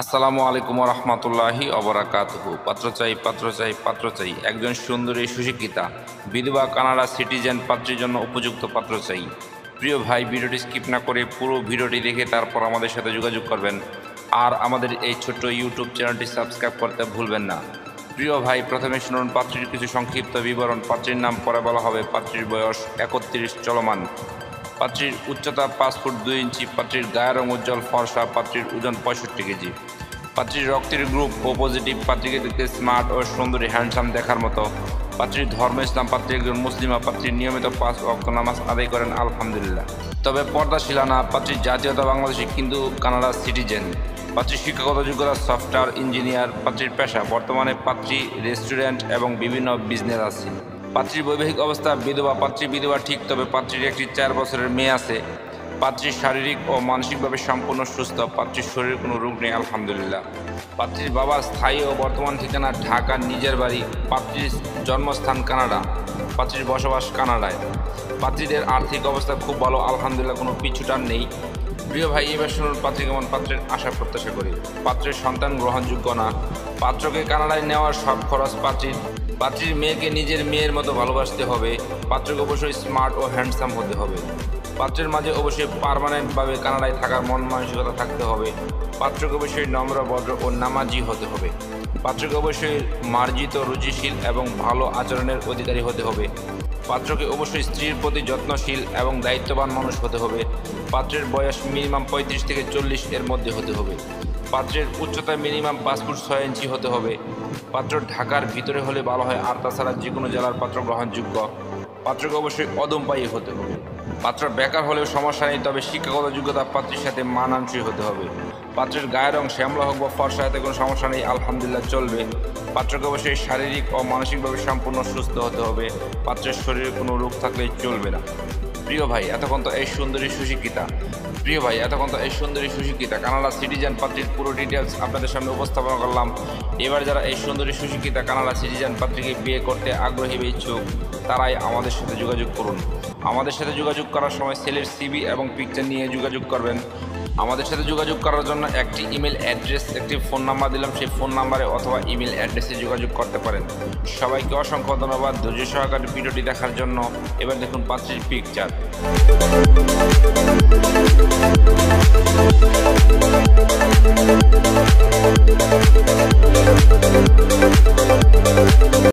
আসসালামু আলাইকুম রহমতুল্লাহি অবরাকাতুহু। পাত্র চাই একজন সুন্দরী সুশিক্ষিতা বিধবা কানাডা সিটিজেন পাত্রীর জন্য উপযুক্ত পাত্র চাই। প্রিয় ভাই, ভিডিওটি স্কিপ না করে পুরো ভিডিওটি দেখে তারপর আমাদের সাথে যোগাযোগ করবেন। আর আমাদের এই ছোট্ট ইউটিউব চ্যানেলটি সাবস্ক্রাইব করতে ভুলবেন না। প্রিয় ভাই, প্রথমে শুনুন পাত্রীর কিছু সংক্ষিপ্ত বিবরণ। পাত্রীর নাম পরে বলা হবে। পাত্রীর বয়স 31 চলমান। পাত্রীর উচ্চতা 5 ফুট 2 ইঞ্চি। পাত্রীর গায়ের রং উজ্জ্বল ফর্সা। পাত্রীর ওজন 65 কেজি। পাত্রীর রক্তের গ্রুপ ও পজিটিভ। পাত্রীকে দেখতে স্মার্ট ও সুন্দরী হ্যান্ডসাম দেখার মতো। পাত্রীর ধর্ম ইসলাম। পাত্রী একজন মুসলিমা। পাত্রী নিয়মিত 5 ওয়াক্ত নামাজ আদায় করেন আলহামদুলিল্লাহ, তবে পর্দাশীলা না। পাত্রীর জাতীয়তা বাংলাদেশি কিন্তু কানাডা সিটিজেন। পাত্রীর শিক্ষাগত যোগ্যতা সফটওয়্যার ইঞ্জিনিয়ার। পাত্রীর পেশা বর্তমানে পাত্রী রেস্টুরেন্ট এবং বিভিন্ন বিজনেস আছে। পাত্রীর বৈবাহিক অবস্থা বিধবা। পাত্রী বিধবা ঠিক, তবে পাত্রীর একটি 4 বছরের মেয়ে আছে। পাত্রী শারীরিক ও মানসিকভাবে সম্পূর্ণ সুস্থ। পাত্রীর শরীরে কোনো রোগ নেই আলহামদুলিল্লাহ। পাত্রীর বাবার স্থায়ী ও বর্তমান ঠিকানা ঢাকা নিজের বাড়ি। পাত্রীর জন্মস্থান কানাডা। পাত্রীর বসবাস কানাডায়। পাত্রীদের আর্থিক অবস্থা খুব ভালো আলহামদুলিল্লাহ, কোনো পিছুটান নেই। প্রিয় ভাই, এবার শুনুন পাত্রী কেমন। পাত্রের আশা প্রত্যাশা করি। পাত্রের সন্তান গ্রহণযোগ্য না। পাত্রকে কানাডায় নেওয়ার সব খরচ পাত্রীর। পাত্রীর মেয়েকে নিজের মেয়ের মতো ভালোবাসতে হবে। পাত্রকে অবশ্যই স্মার্ট ও হ্যান্ডসাম হতে হবে। পাত্রের মাঝে অবশ্যই পার্মানেন্টভাবে কানাডায় থাকার মন মানসিকতা থাকতে হবে। পাত্রকে অবশ্যই নম্র ভদ্র ও নামাজি হতে হবে। পাত্রকে অবশ্যই মার্জিত রুচিশীল এবং ভালো আচরণের অধিকারী হতে হবে। পাত্রকে অবশ্যই স্ত্রীর প্রতি যত্নশীল এবং দায়িত্ববান মানুষ হতে হবে। পাত্রের বয়স মিনিমাম 35 থেকে 40 এর মধ্যে হতে হবে। পাত্রের উচ্চতা মিনিমাম 5 ফুট 6 ইঞ্চি হতে হবে। পাত্র ঢাকার ভিতরে হলে ভালো হয়, আর তাছাড়া যে কোনো জেলার পাত্র গ্রহণযোগ্য। পাত্রকে অবশ্যই অদম্পায়ী হতে হবে। পাত্র বেকার হলেও সমস্যা নেই, তবে শিক্ষাগত যোগ্যতা পাত্রীর সাথে মানানসই হতে হবে। পাত্রের গায়ের রং শ্যামলা হোক বা ফর্সা, এতে কোনো সমস্যা নেই আলহামদুলিল্লাহ, চলবে। পাত্রকে অবশ্যই শারীরিক ও মানসিকভাবে সম্পূর্ণ সুস্থ হতে হবে। পাত্রের শরীরে কোনো রোগ থাকলে চলবে না। প্রিয় ভাই, এতক্ষণ তো এই সুন্দরী সুশিক্ষিতা কানাডা সিটিজেন পাত্রীর পুরো ডিটেলস আপনাদের সামনে উপস্থাপন করলাম। এবার যারা এই সুন্দরী সুশিক্ষিতা কানাডা সিটিজেন পাত্রীকে বিয়ে করতে আগ্রহী বা ইচ্ছুক, তারাই আমাদের সাথে যোগাযোগ করুন। আমাদের সাথে যোগাযোগ করার সময় ছেলের সিভি এবং পিকচার নিয়ে যোগাযোগ করবেন। আমাদের সাথে যোগাযোগ করার জন্য একটি ইমেল অ্যাড্রেস, একটি ফোন নাম্বার দিলাম, সেই ফোন নাম্বারে অথবা ইমেল অ্যাড্রেসে যোগাযোগ করতে পারেন। সবাইকে অসংখ্য ধন্যবাদ ধৈর্য সহকারে ভিডিওটি দেখার জন্য। এবার দেখুন পাত্রীর পিকচার।